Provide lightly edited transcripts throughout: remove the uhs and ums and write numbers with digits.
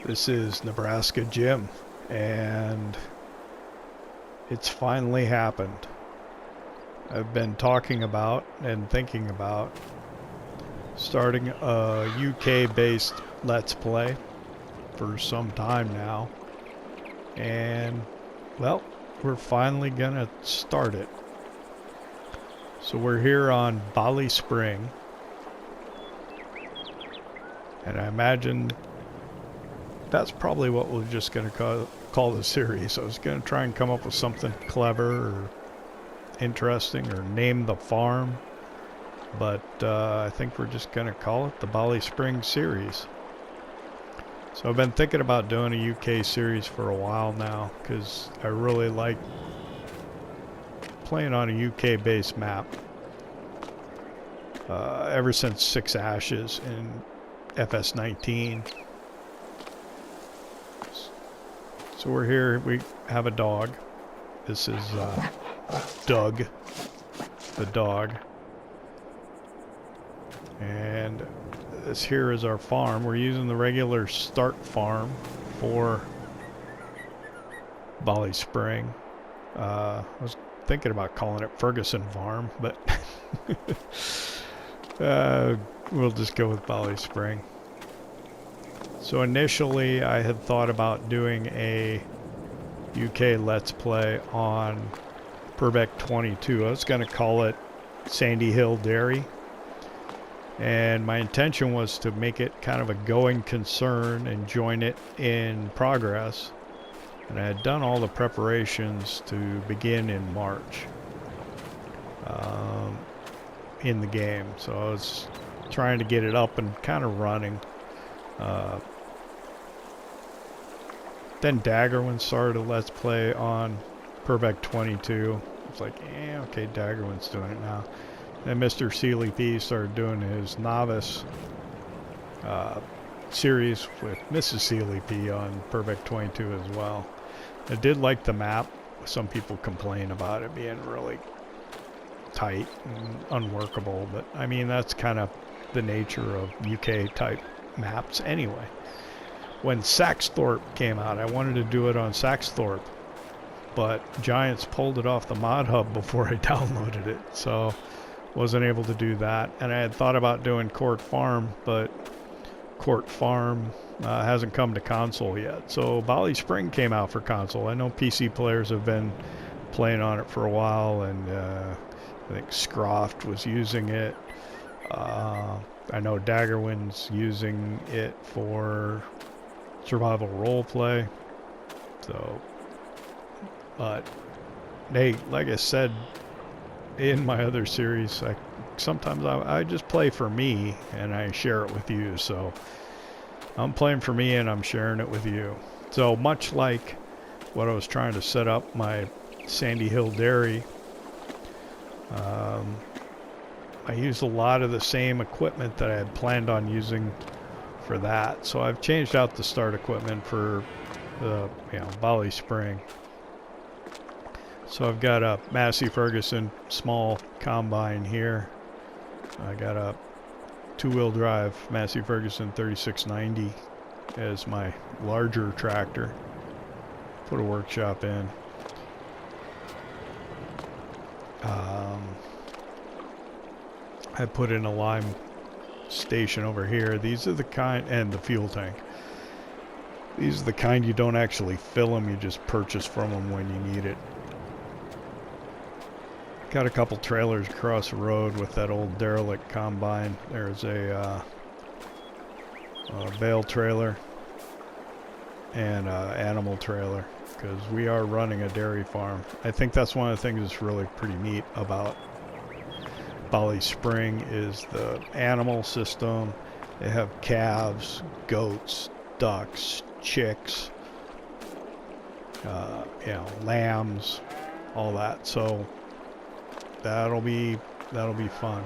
This is Nebraska Jim, and it's finally happened. I've been talking about and thinking about starting a UK-based Let's Play for some time now, and well, we're finally gonna start it. So we're here on BallySpring, and I imagine that's probably what we're just going to call the series. I was going to try and come up with something clever or interesting or name the farm, but I think we're just going to call it the BallySpring series. So I've been thinking about doing a UK series for a while now because I really like playing on a UK based map ever since 6 Ashes in FS19. So we're here, we have a dog. This is Doug, the dog. And this here is our farm. We're using the regular start farm for BallySpring. I was thinking about calling it Ferguson Farm, but we'll just go with BallySpring. So initially I had thought about doing a UK Let's Play on FS22. I was going to call it Sandy Hill Dairy, and my intention was to make it kind of a going concern and join it in progress, and I had done all the preparations to begin in March in the game, so I was trying to get it up and kind of running. Then Daggerwin started a Let's Play on FS22. It's like, okay, Daggerwin's doing it now. Then Mr. Sealy P started doing his novice series with Mrs. Sealy P on FS22 as well. I did like the map. Some people complain about it being really tight and unworkable, but I mean, that's kind of the nature of UK type maps anyway. When Saxthorpe came out, I wanted to do it on Saxthorpe, but Giants pulled it off the mod hub before I downloaded it, so wasn't able to do that. And I had thought about doing Court Farm, but Court Farm hasn't come to console yet. So BallySpring came out for console. I know PC players have been playing on it for a while, and I think Scroft was using it. I know Daggerwin's using it for survival roleplay. So, but hey, like I said in my other series, sometimes I just play for me and I share it with you. So I'm playing for me and I'm sharing it with you. So much like what I was trying to set up my Sandy Hill Dairy, I used a lot of the same equipment that I had planned on using for that. So I've changed out the start equipment for the BallySpring. So I've got a Massey Ferguson small combine here. I got a 2-wheel drive Massey Ferguson 3690 as my larger tractor. Put a workshop in. I put in a lime station over here. These are the kind, and the fuel tank. These are the kind you don't actually fill them, you just purchase from them when you need it. Got a couple trailers across the road with that old derelict combine. There's a Bale trailer and animal trailer, because we are running a dairy farm. I think that's one of the things that's really pretty neat about BallySpring is the animal system. They have calves, goats, ducks, chicks, lambs, all that. So that'll be fun.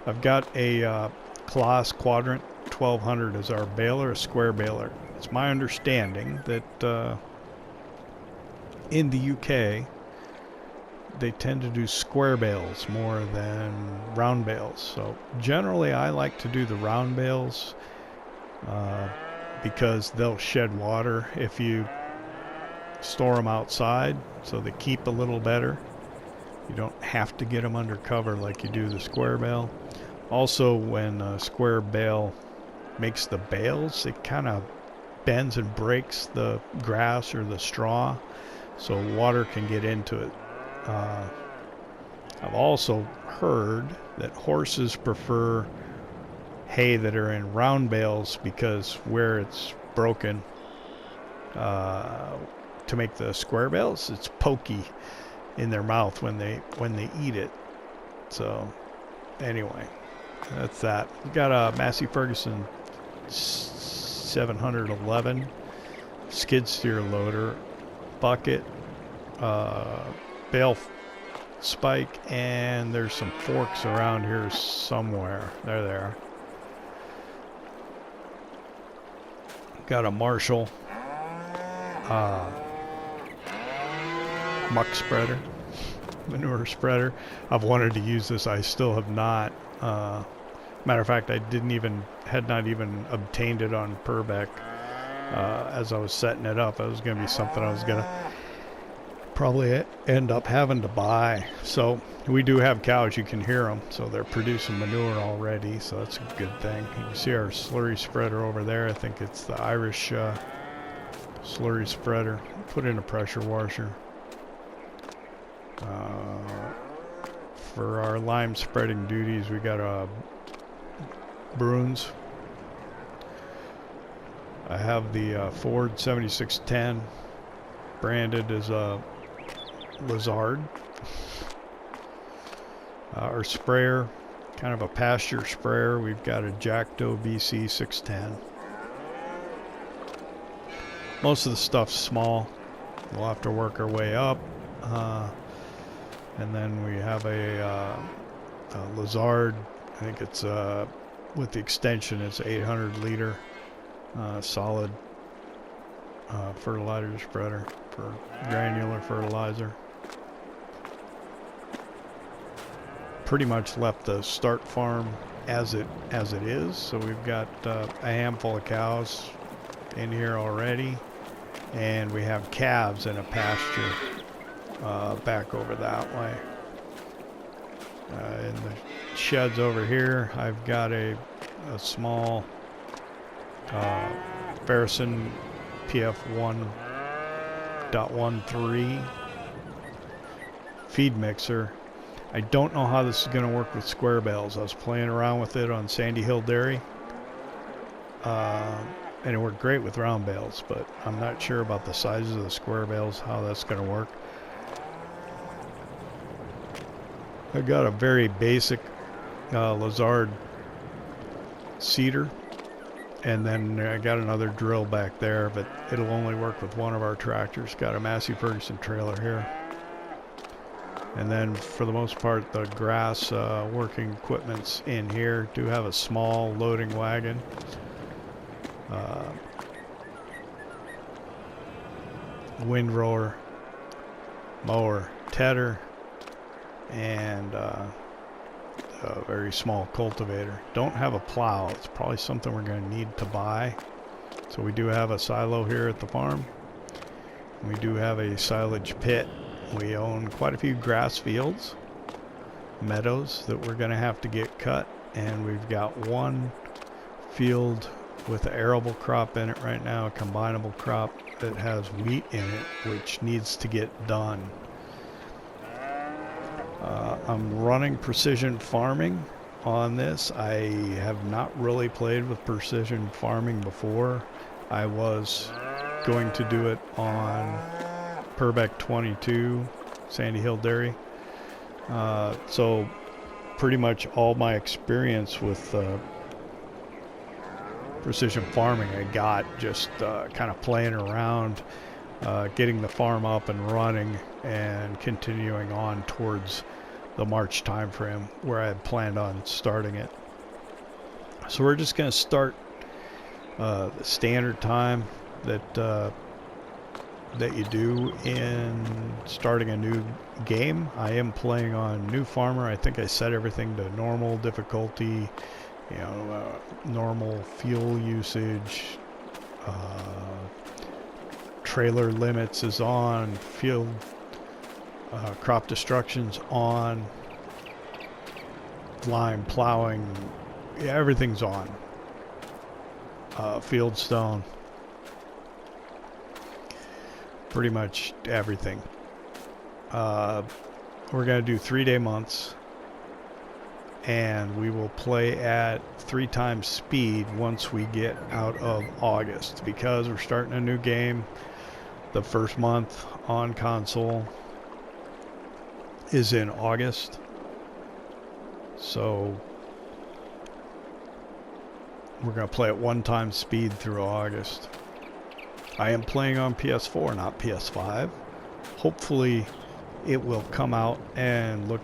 I've got a Claas Quadrant 1200 as our baler, a square baler. It's my understanding that in the UK they tend to do square bales more than round bales. So generally I like to do the round bales because they'll shed water if you store them outside, so they keep a little better. You don't have to get them under cover like you do the square bale. Also, when a square bale makes the bales, it kind of bends and breaks the grass or the straw, so water can get into it. I've also heard that horses prefer hay that are in round bales because where it's broken to make the square bales, it's pokey in their mouth when they eat it. So anyway, that's that. We got a Massey Ferguson 711 skid steer loader, bucket, bale spike, and there's some forks around here somewhere. There they are. Got a Marshall Muckspreader, manure spreader. I've wanted to use this. I still have not. Matter of fact, I had not even obtained it on Purbeck as I was setting it up. It was going to be something I was going to probably end up having to buy. So we do have cows. You can hear them. So they're producing manure already. So that's a good thing. You can see our slurry spreader over there. I think it's the Irish slurry spreader. Put in a pressure washer. For our lime spreading duties, we got a Bruns. I have the Ford 7610 branded as a Lizard. Our sprayer, kind of a pasture sprayer, we've got a Jacto BC 610. Most of the stuff's small. We'll have to work our way up. And then we have a Lizard. I think it's with the extension, it's 800 liter solid fertilizer spreader for granular fertilizer. Pretty much left the start farm as it is. So we've got a handful of cows in here already, and we have calves in a pasture back over that way. In the sheds over here, I've got a small Ferguson PF1.13 feed mixer. I don't know how this is going to work with square bales. I was playing around with it on Sandy Hill Dairy, and it worked great with round bales, but I'm not sure about the sizes of the square bales, how that's going to work. I got a very basic Lizard seeder, and then I got another drill back there, but it'll only work with one of our tractors. Got a Massey Ferguson trailer here, and then for the most part the grass working equipment's in here. Do have a small loading wagon, windrower, mower, tedder, and a very small cultivator. Don't have a plow. It's probably something we're going to need to buy. So we do have a silo here at the farm. We do have a silage pit. We own quite a few grass fields, meadows that we're going to have to get cut, and we've got one field with an arable crop in it right now, a combinable crop that has wheat in it, which needs to get done. I'm running precision farming on this. I have not really played with precision farming before. I was going to do it on Purbeck 22, Sandy Hill Dairy. So pretty much all my experience with precision farming I got just kind of playing around, getting the farm up and running, and continuing on towards the March time frame where I had planned on starting it. So we're just going to start the standard time that you do in starting a new game. I am playing on New Farmer. I think I set everything to normal difficulty, normal fuel usage, Trailer limits is on. Field crop destruction's on. Line plowing, yeah, everything's on. Field stone, pretty much everything. We're gonna do 3-day months, and we will play at 3 times speed once we get out of August, because we're starting a new game. The first month on console is in August, so we're going to play at 1 time speed through August. I am playing on PS4, not PS5. Hopefully it will come out and look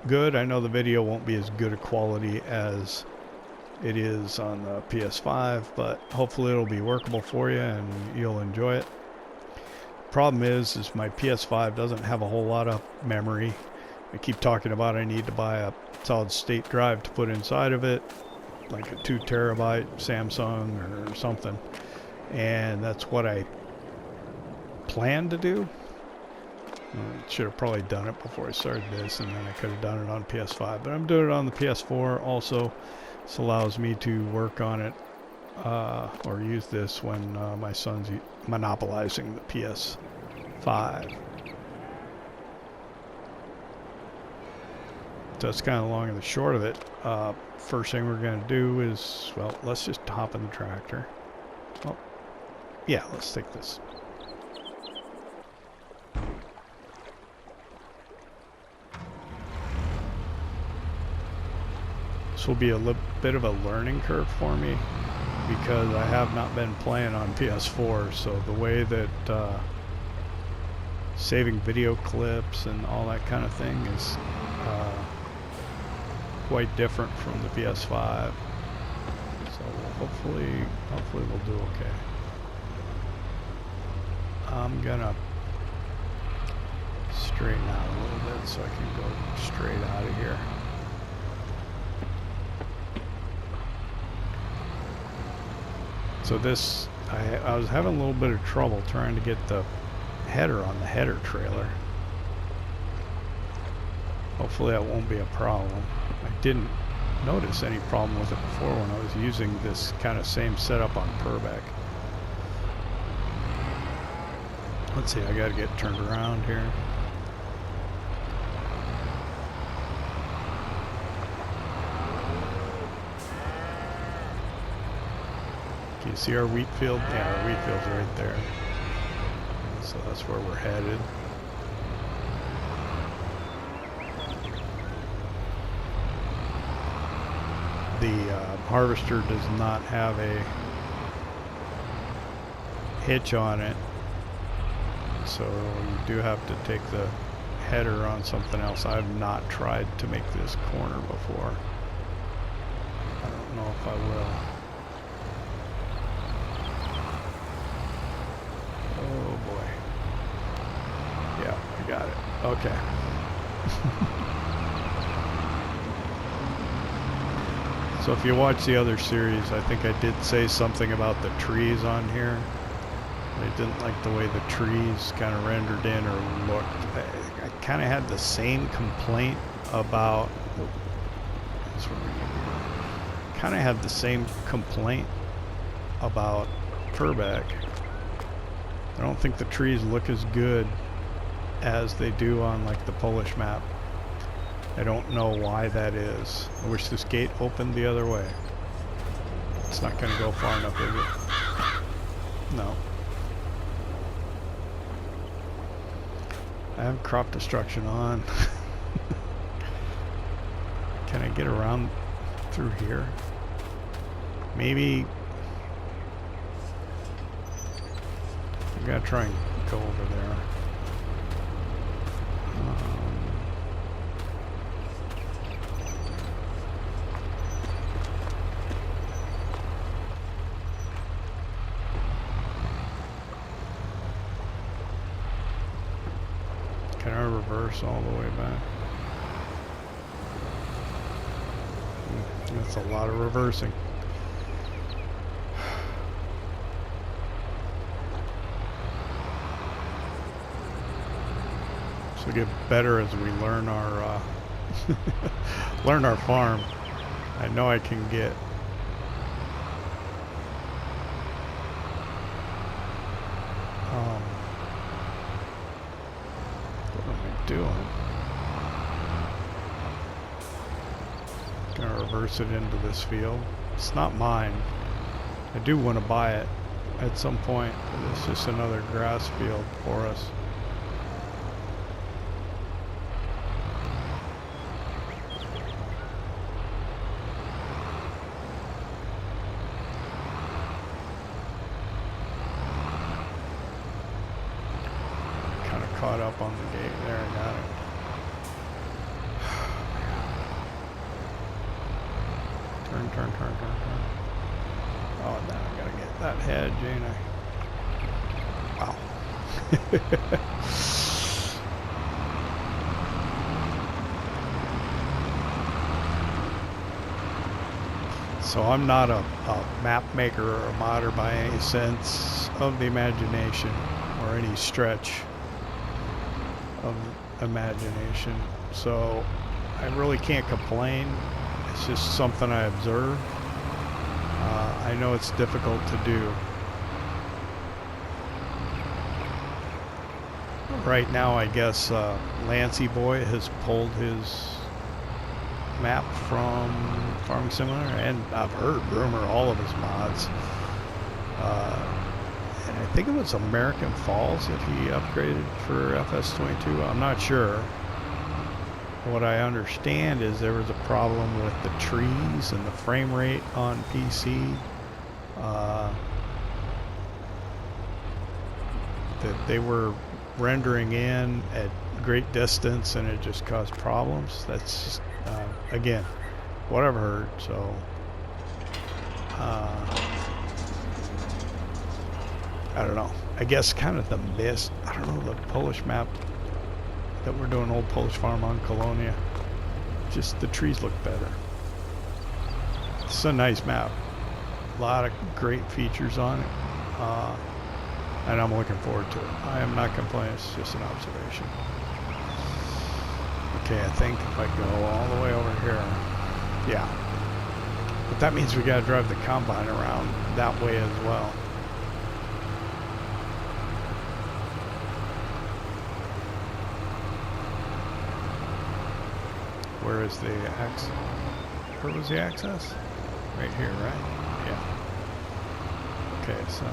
good. I know the video won't be as good a quality as it is on the PS5, but hopefully it'll be workable for you and you'll enjoy it. Problem is my PS5 doesn't have a whole lot of memory. I keep talking about I need to buy a solid state drive to put inside of it, like a 2 terabyte Samsung or something, and that's what I plan to do. I should have probably done it before I started this, and then I could have done it on PS5, but I'm doing it on the PS4 also. This allows me to work on it or use this when my son's monopolizing the PS5. So that's kind of the long and the short of it. First thing we're going to do is, well, let's just hop in the tractor. Well, yeah, let's take this. This will be a little bit of a learning curve for me because I have not been playing on PS4, so the way that saving video clips and all that kind of thing is quite different from the PS5. So hopefully we'll do okay. I'm gonna straighten out a little bit so I can go straight out of here. So this, I was having a little bit of trouble trying to get the header on the header trailer. Hopefully that won't be a problem. I didn't notice any problem with it before when I was using this kind of same setup on Purbeck. Let's see, I gotta get turned around here. Can you see our wheat field? Yeah, our wheat field's right there. So that's where we're headed. The harvester does not have a hitch on it, so you do have to take the header on something else. I've not tried to make this corner before. I don't know if I will. Oh boy. Yeah, I got it. Okay. So if you watch the other series, I think I did say something about the trees on here. I didn't like the way the trees kind of rendered in or looked. I kind of had the same complaint about... kind of had the same complaint about Purbeck. I don't think the trees look as good as they do on like the Polish map. I don't know why that is. I wish this gate opened the other way. It's not going to go far enough, is it? No. I have crop destruction on. Can I get around through here? Maybe. I gotta try and go over there. Can I reverse all the way back? That's a lot of reversing. This will get better as we learn our learn our farm. I know I can get what am I doing? Gonna reverse it into this field. It's not mine. I do want to buy it at some point. It's just another grass field for us. Kind of caught up on the gate there. I got it. Turn. Oh, now I gotta get that hedge, ain't I? Wow. So I'm not a map maker or a modder by any sense of the imagination or any stretch of imagination. So I really can't complain. It's just something I observe. I know it's difficult to do. Right now, I guess Lancey Boy has pulled his map from Farming Simulator, and I've heard rumor all of his mods. And I think it was American Falls that he upgraded for FS22. I'm not sure. What I understand is there was a problem with the trees and the frame rate on PC. That they were rendering in at great distance and it just caused problems. That's just, again, what I've heard. So I don't know. I guess kind of the mist. I don't know, the Polish map that we're doing, old Polish farm on Colonia. Just the trees look better. It's a nice map. A lot of great features on it. And I'm looking forward to it. I am not complaining, it's just an observation. Okay, I think if I go all the way over here, yeah. But that means we gotta drive the combine around that way as well. Where is the access? Where was the access? Right here, right? Yeah. Okay, so.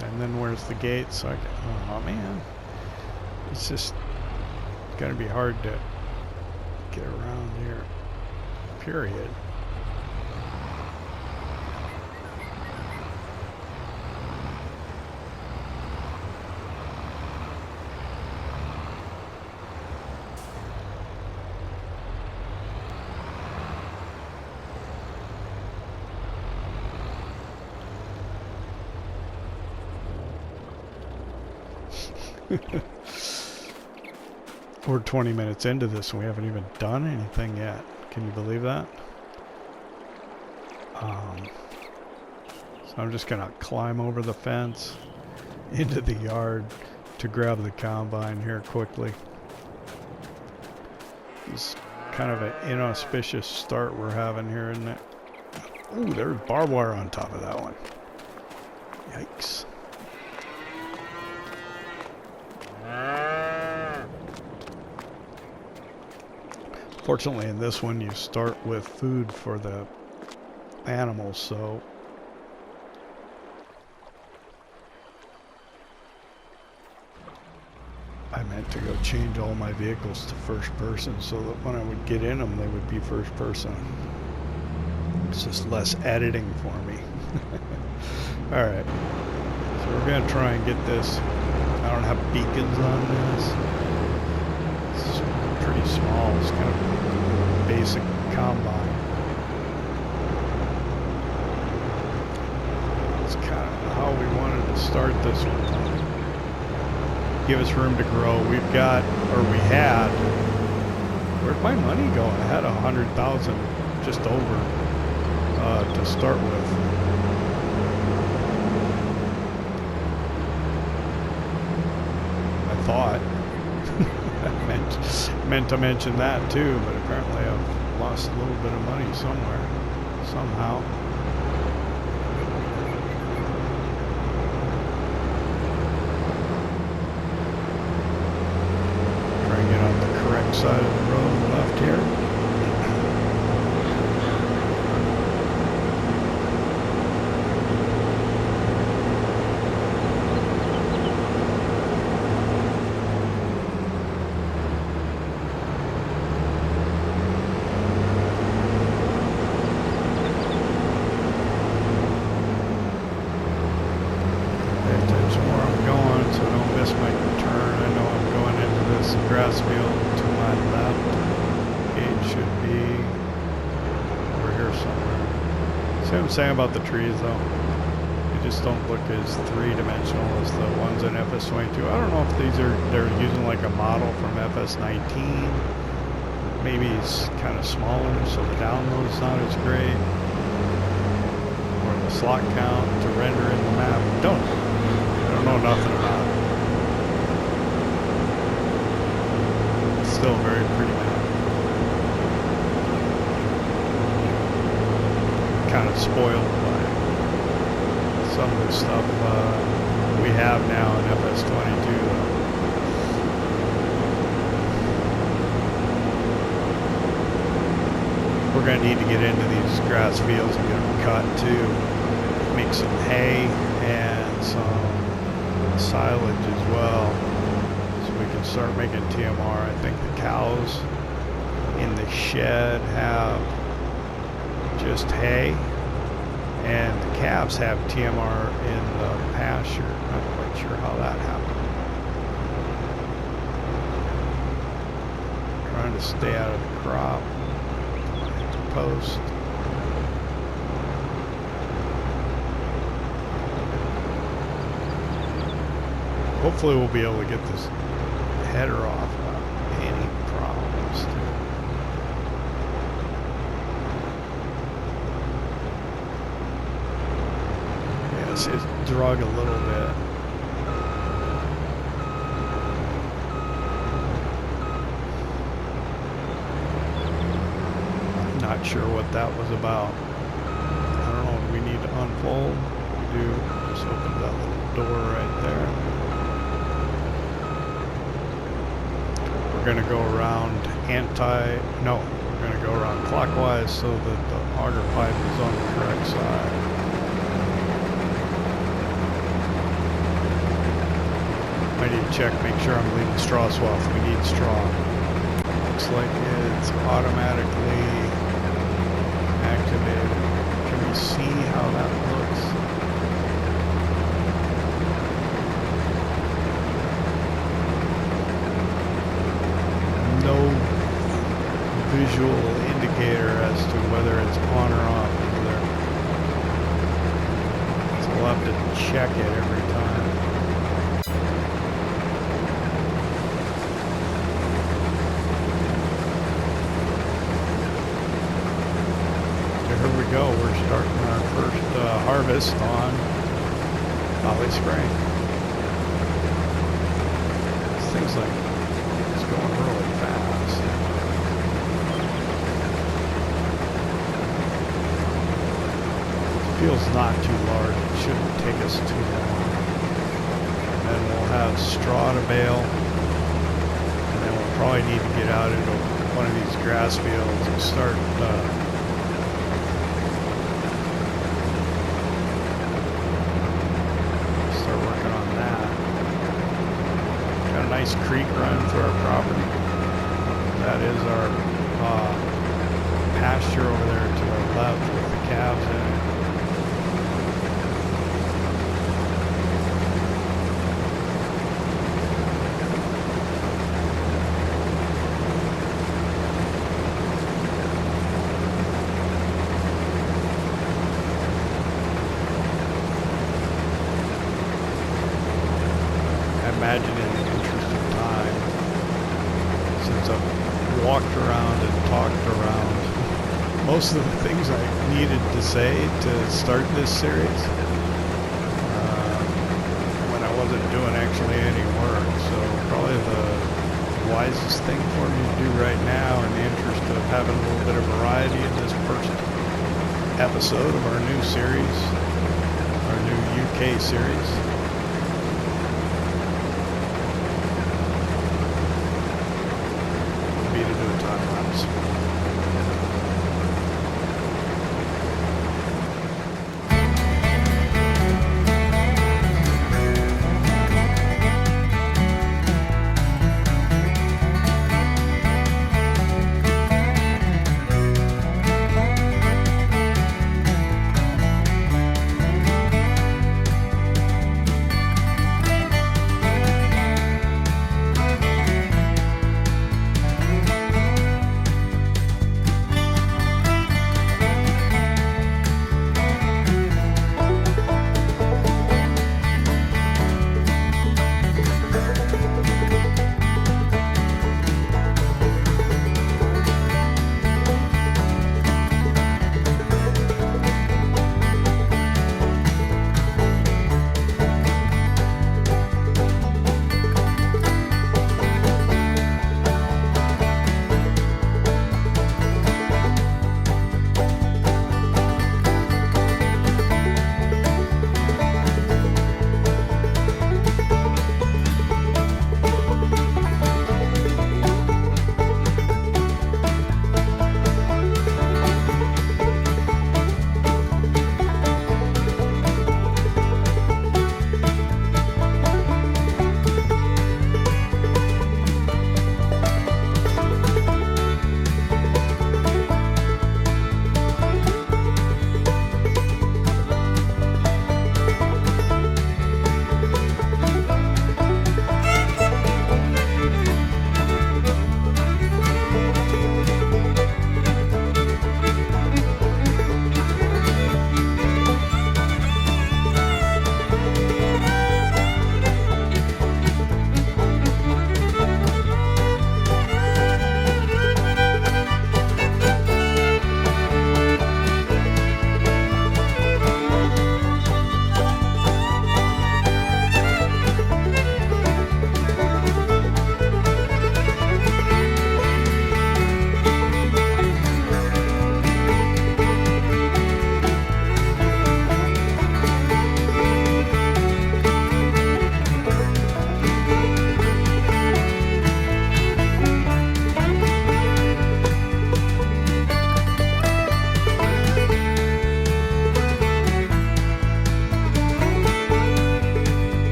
And then where's the gate? So I can, oh man. It's just gonna be hard to get around here. Period. We're 20 minutes into this and we haven't even done anything yet. Can you believe that? So I'm just gonna climb over the fence into the yard to grab the combine here quickly. It's kind of an inauspicious start we're having here, isn't it? Ooh, there's barbed wire on top of that one. Yikes. Fortunately, in this one, you start with food for the animals, so I meant to go change all my vehicles to first person so that when I would get in them, they would be first person. It's just less editing for me. Alright, so we're going to try and get this. I don't have beacons on this. It's pretty small. It's kind of basic combine. It's kind of how we wanted to start this one. Give us room to grow. We've got, or we had, where'd my money go? I had 100,000 just over to start with. I thought. I meant to mention that too, but apparently I've lost a little bit of money somewhere, somehow. Try and get on the correct side of the road left here. Saying about the trees though, they just don't look as three-dimensional as the ones in FS22. I don't know if they're using like a model from FS19. Maybe it's kind of smaller, so the download's not as great, or the slot count to render in the map. I don't know nothing about it. It's still a very pretty map. Kind of spoiled by some of the stuff we have now in FS22. We're going to need to get into these grass fields and get them cut too. Make some hay and some silage as well, so we can start making TMR. I think the cows in the shed have just hay, and the calves have TMR in the pasture. Not quite sure how that happened. Trying to stay out of the crop. Post. Hopefully we'll be able to get this header off without any problems too. It's drug a little bit. Not sure what that was about. I don't know, do we need to unfold? We do. Just open that little door right there. We're going to go around we're going to go around clockwise so that the auger pipe is on the correct side. I need to check, make sure I'm leaving straw swath. We need straw. Looks like it's automatically activated. Can we see how that looks? No visual indicator as to whether it's on or off, is there? So we'll have to check it every time. Go. We're starting our first harvest on BallySpring. This thing's like it's going really fast. It feels not too large. It shouldn't take us too long. And then we'll have straw to bale. And then we'll probably need to get out into one of these grass fields and start nice creek run through our property. That is our pasture over there to our left with the calves in it. I imagine in the interest of time, since I've walked around and talked around most of the things I needed to say to start this series, when I wasn't doing actually any work, so probably probably the wisest thing for me to do right now in the interest of having a little bit of variety in this first episode of our new series, our new UK series. Be to do a time lapse.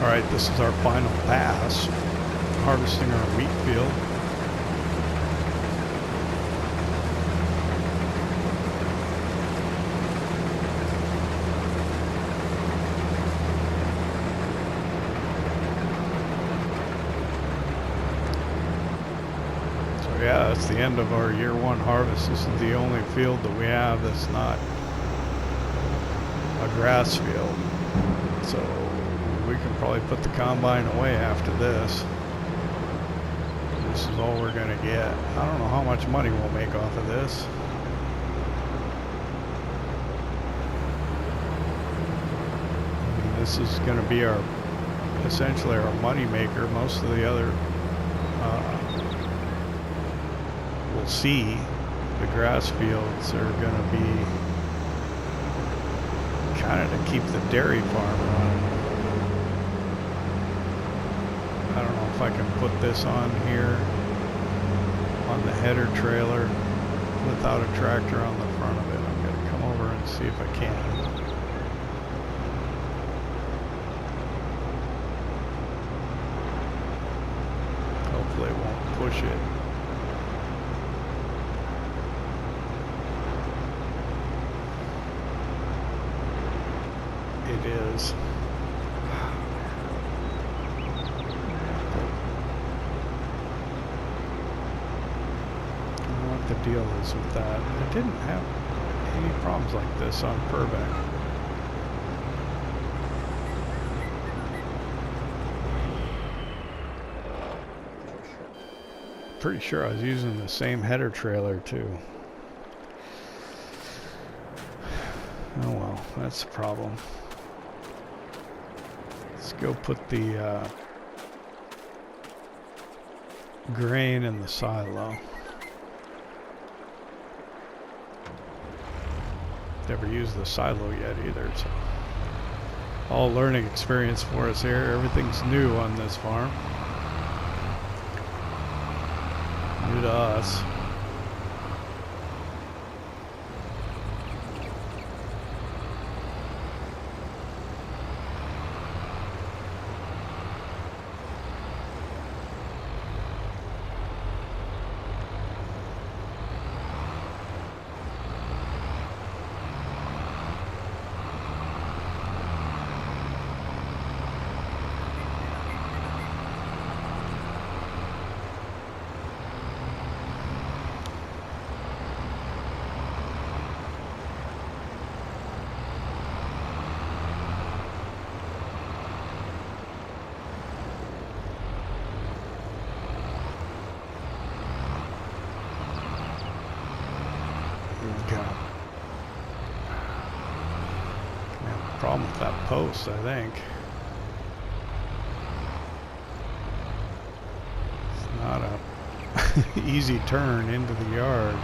Alright, this is our final pass, harvesting our wheat field. So yeah, that's the end of our year one harvest. This is the only field that we have that's not a grass field. So we can probably put the combine away after this. This is all we're gonna get. I don't know how much money we'll make off of this. This is gonna be our, essentially our money maker. Most of the other, we'll see, the grass fields are gonna be kind of to keep the dairy farm running. I don't know if I can put this on here on the header trailer without a tractor on the front of it. I'm going to come over and see if I can. push it. It is. I don't know what the deal is with that. I didn't have any problems like this on Purbeck. Pretty sure I was using the same header trailer too. Oh well, that's the problem. Let's go put the grain in the silo. Never used the silo yet either, so all learning experience for us here. Everything's new on this farm. New to us. Problem with that post, I think. It's not a easy turn into the yard.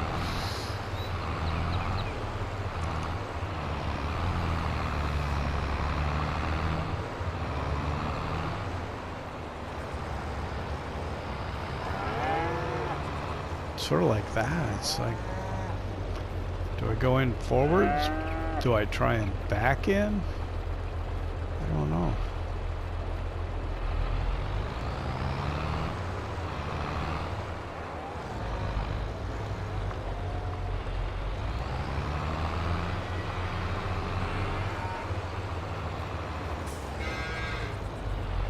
Sort of like that. It's like, do I go in forwards? Do I try and back in? I don't know.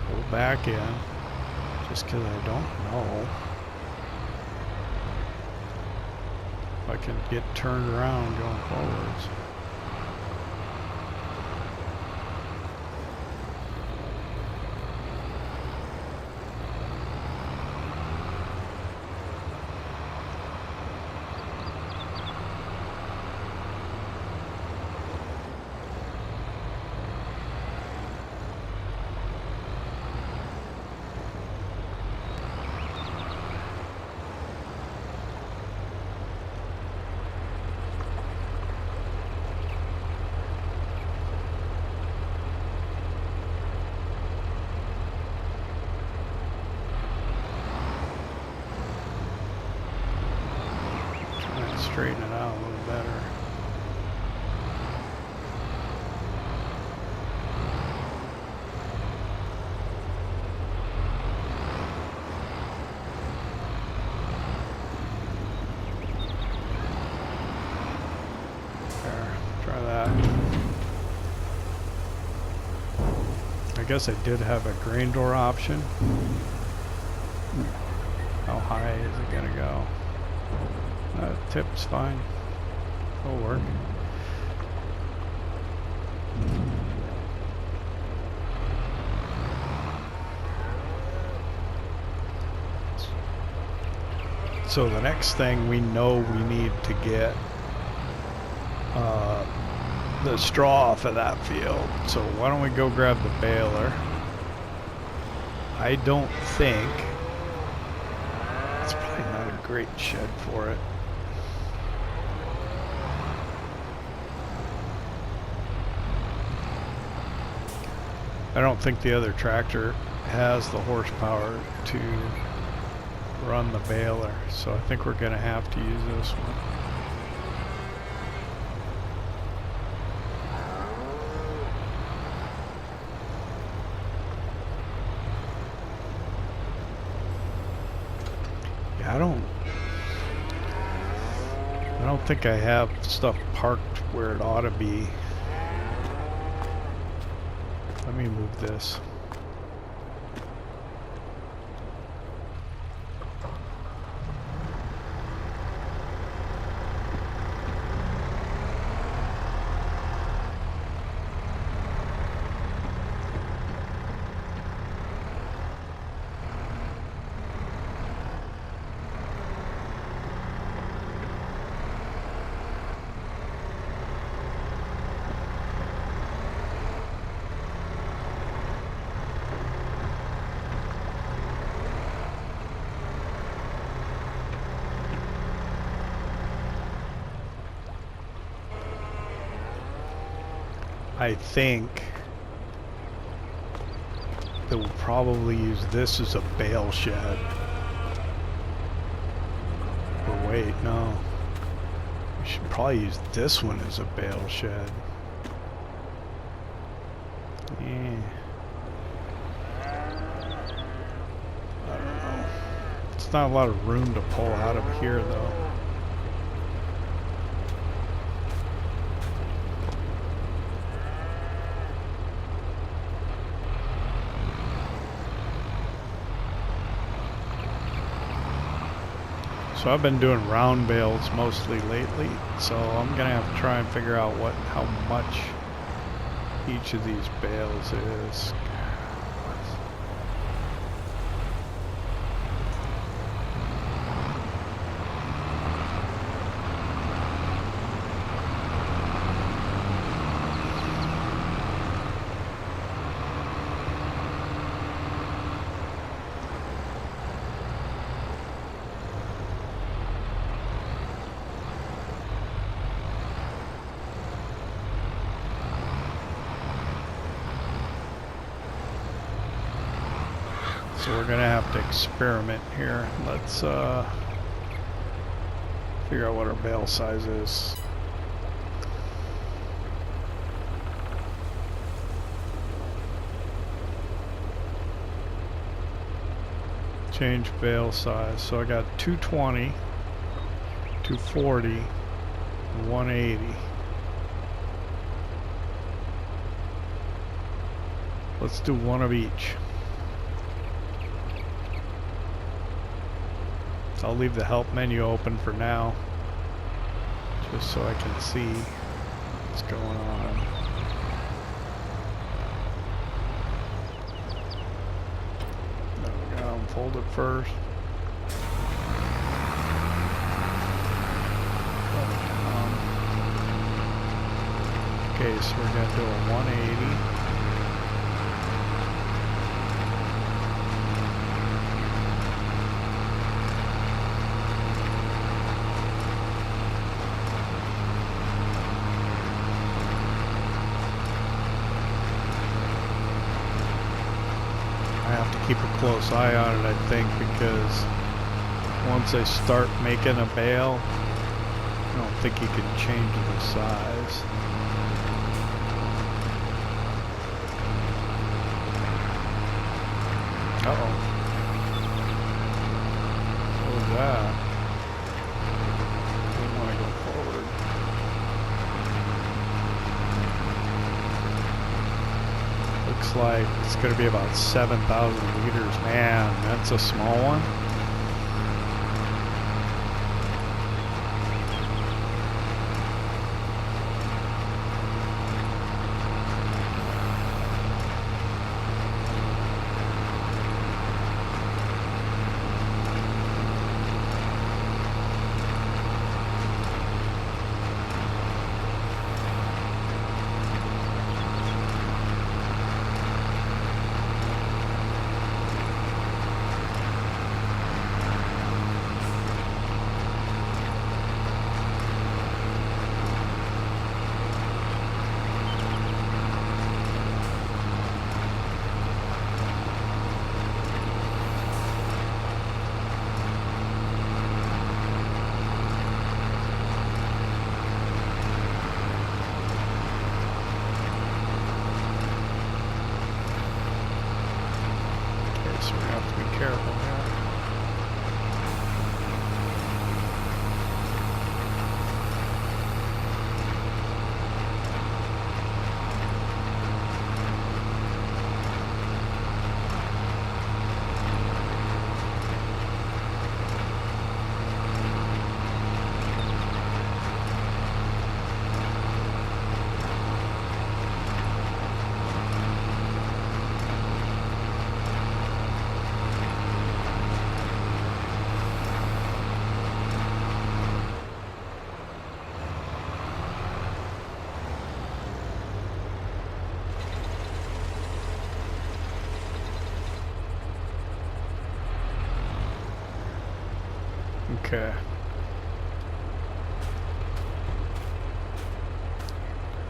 Go back in, just because I don't know if I can get turned around going forwards. Straighten it out a little better. There, try that. I guess I did have a grain door option. How high is it gonna go? Tip's fine. It'll work. So the next thing we know we need to get the straw off of that field. So why don't we go grab the baler? I don't think it's probably not a great shed for it. I don't think the other tractor has the horsepower to run the baler, so I think we're going to have to use this one. don't think I have stuff parked where it ought to be. Let me move this. I think that we'll probably use this as a bale shed. Or wait, no. We should probably use this one as a bale shed. Yeah. I don't know. It's not a lot of room to pull out of here though. So I've been doing round bales mostly lately, so I'm gonna have to try and figure out how much each of these bales is. So we're gonna have to experiment here. Let's figure out what our bale size is. Change bale size. So I got 220, 240, 180. Let's do one of each. I'll leave the help menu open for now, just so I can see what's going on. There we go, unfold it first. Okay, so we're going to do a 180. Keep a close eye on it, I think, because once I start making a bale, I don't think you can change the size. Uh-oh. What was that? I didn't want to go forward. Looks like it's going to be about 7,000 liters. Man, that's a small one. Okay.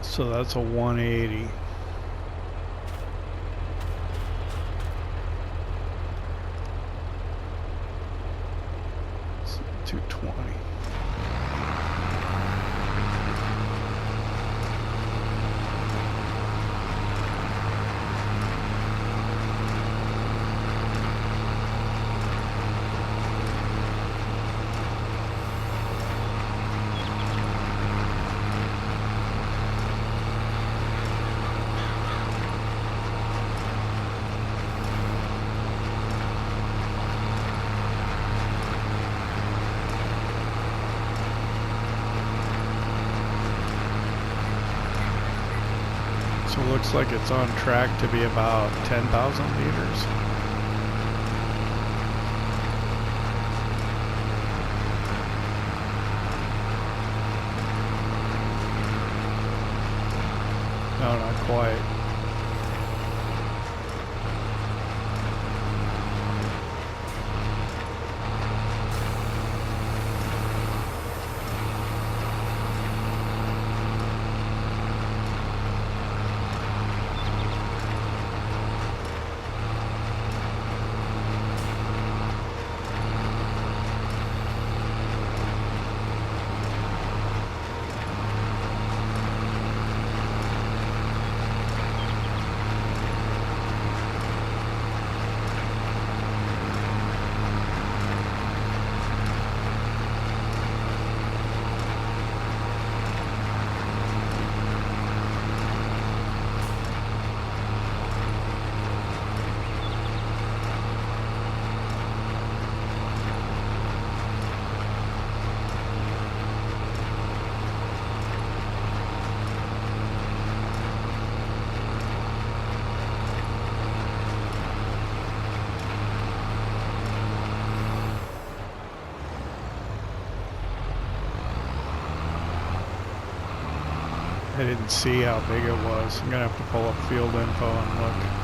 So that's a 180. So 220. So it looks like it's on track to be about 10,000 liters. No, not quite. I didn't see how big it was. I'm gonna have to pull up field info and look.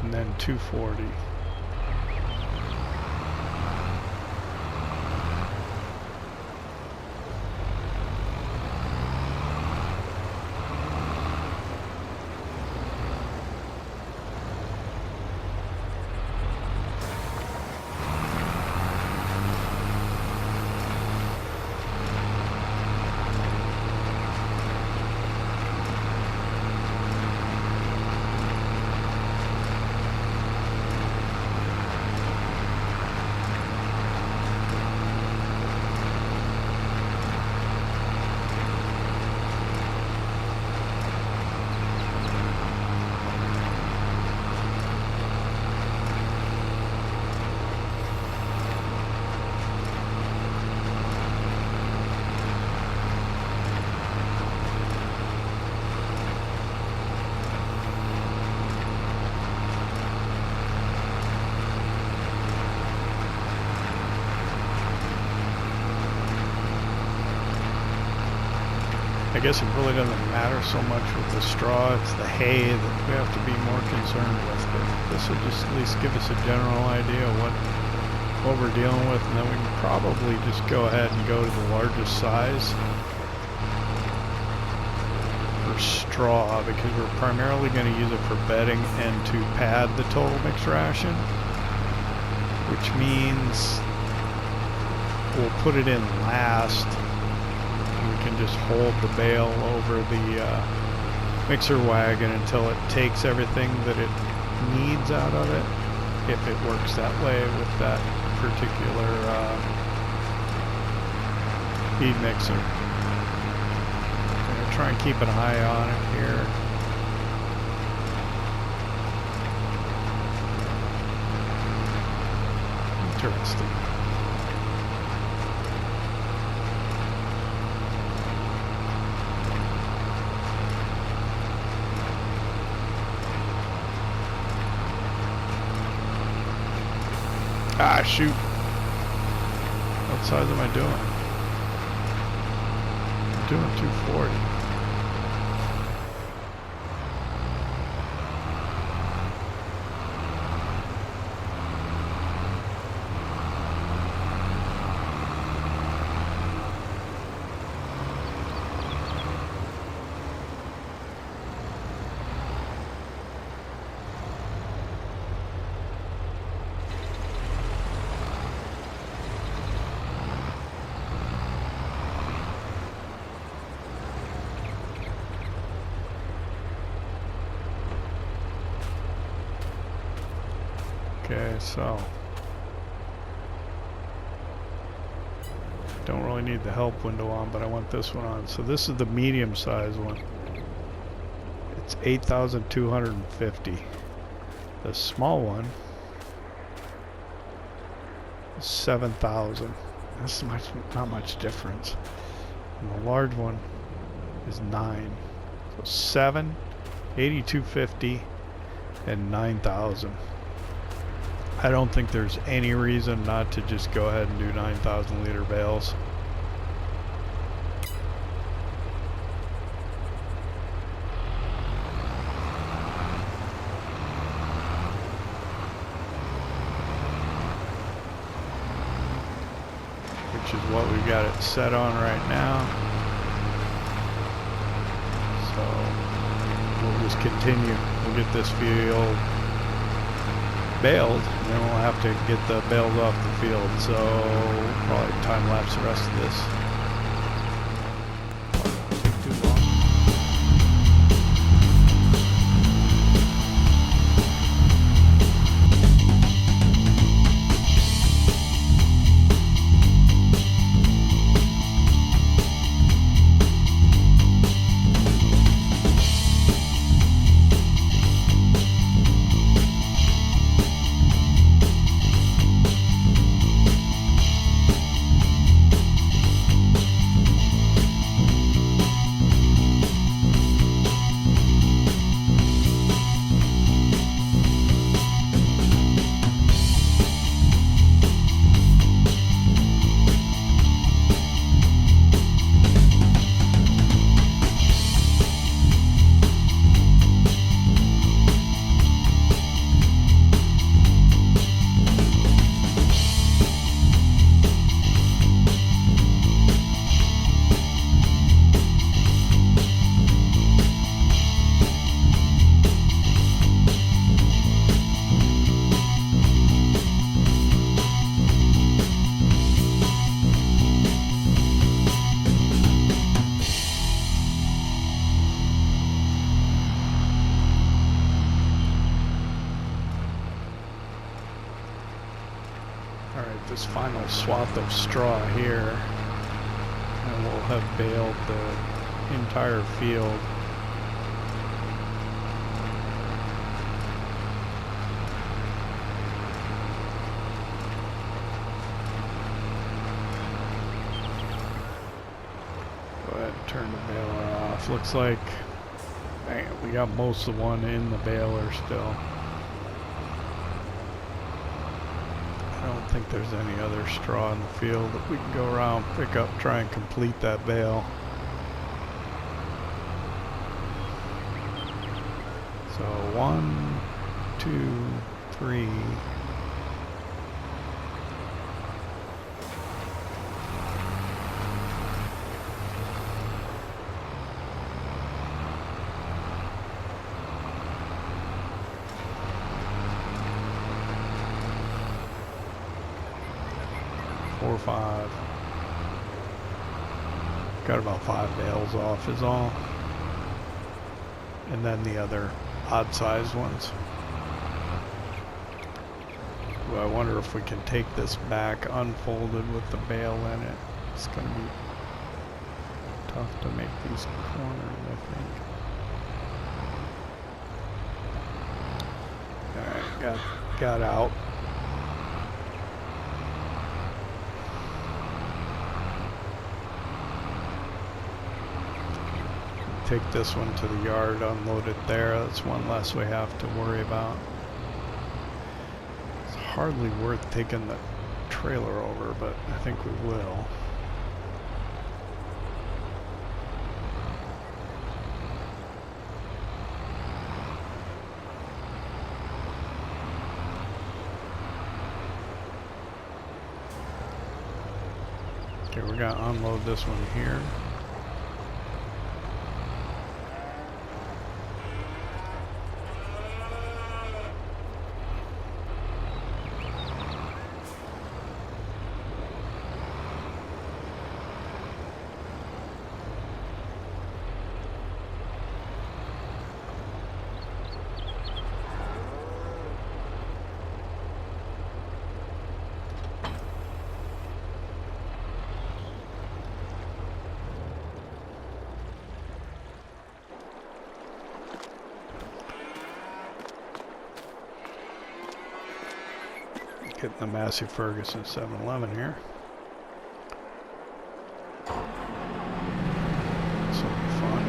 And then 240. I guess it really doesn't matter so much with the straw, it's the hay that we have to be more concerned with. But this will just at least give us a general idea of what we're dealing with, and then we can probably just go ahead and go to the largest size for straw, because we're primarily going to use it for bedding and to pad the total mixed ration, which means we'll put it in last. We can just hold the bale over the mixer wagon until it takes everything that it needs out of it, if it works that way with that particular feed mixer. Gonna try and keep an eye on it here. Interesting. Ah, shoot. What size am I doing? I'm doing 240. Okay, so don't really need the help window on, but I want this one on. So this is the medium size one. It's 8,250. The small one is 7,000. That's not much difference. And the large one is 9. So 7, 8,250, and 9,000. I don't think there's any reason not to just go ahead and do 9,000 liter bales. Which is what we've got it set on right now. So we'll just continue. We'll get this field baled, and then we'll have to get the bales off the field, so probably time lapse the rest of this. Won't take too long. This final swath of straw here, and we'll have baled the entire field. Go ahead and turn the baler off. Looks like we got most of the one in the baler still. I don't think there's any other straw in the field that we can go around, pick up, try and complete that bale. So 1, 2, 3. Four, 5. Got about 5 bales off is all. And then the other odd sized ones. Well, I wonder if we can take this back unfolded with the bale in it. It's going to be Tough to make these corners, I think. Alright, got out. Take this one to the yard, unload it there. That's one less we have to worry about. It's hardly worth taking the trailer over, but I think we will. Okay, we're gonna unload this one here. Getting the Massey Ferguson 711 here. This will be fun.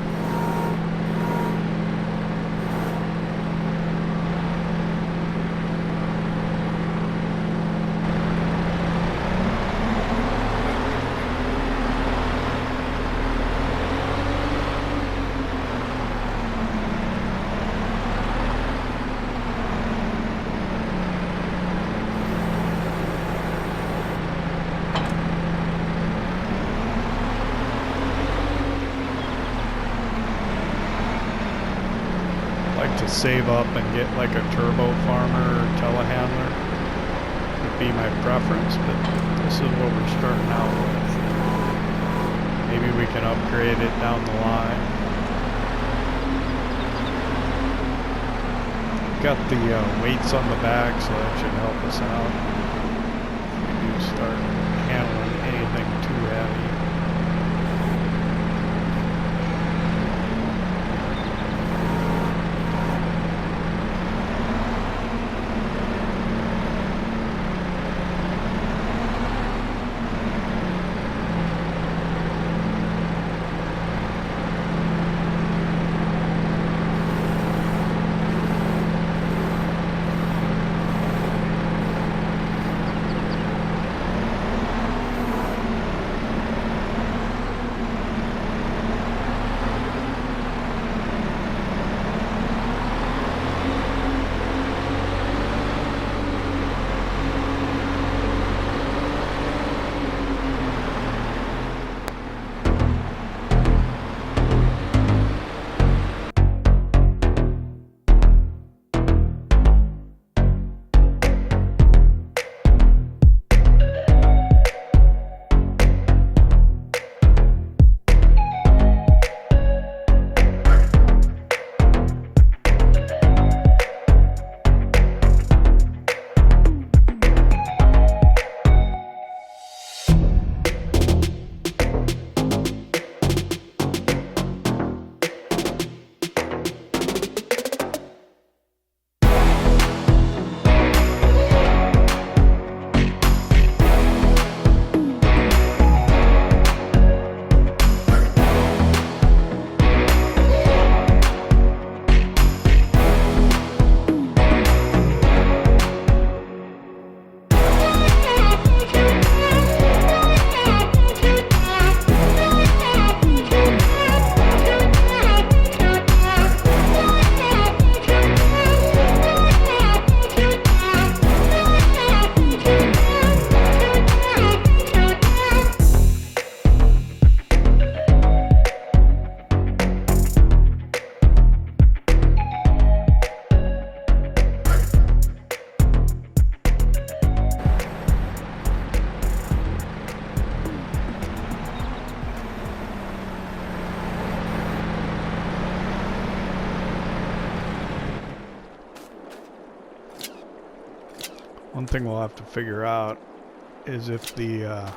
Save up and get like a turbo farmer or telehandler would be my preference, but this is what we're starting out with. Maybe we can upgrade it down the line. Got the weights on the back, so that should help us out if we do start handling anything too heavy. One thing we'll have to figure out is if the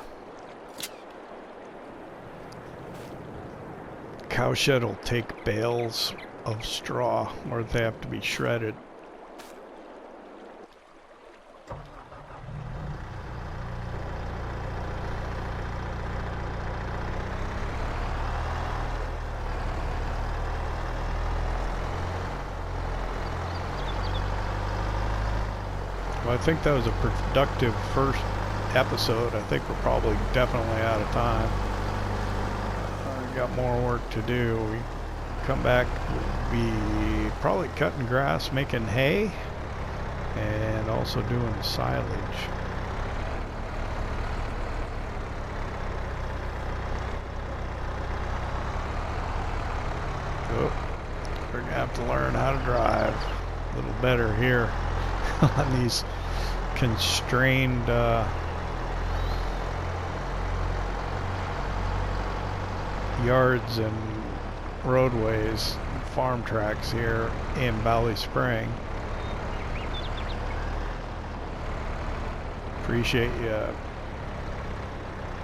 cowshed will take bales of straw, or they have to be shredded. Well, I think that was a productive first episode. I think we're probably definitely out of time. We got more work to do. We come back, we'll be probably cutting grass, making hay, and also doing silage. Oh, we're gonna have to learn how to drive a little better here on these constrained yards and roadways, farm tracks here in BallySpring. Appreciate you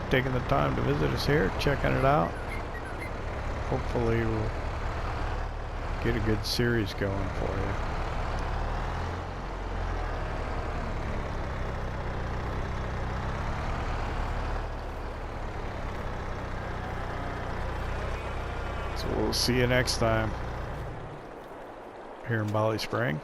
taking the time to visit us here, checking it out. Hopefully we'll get a good series going for you. So we'll see you next time here in BallySpring.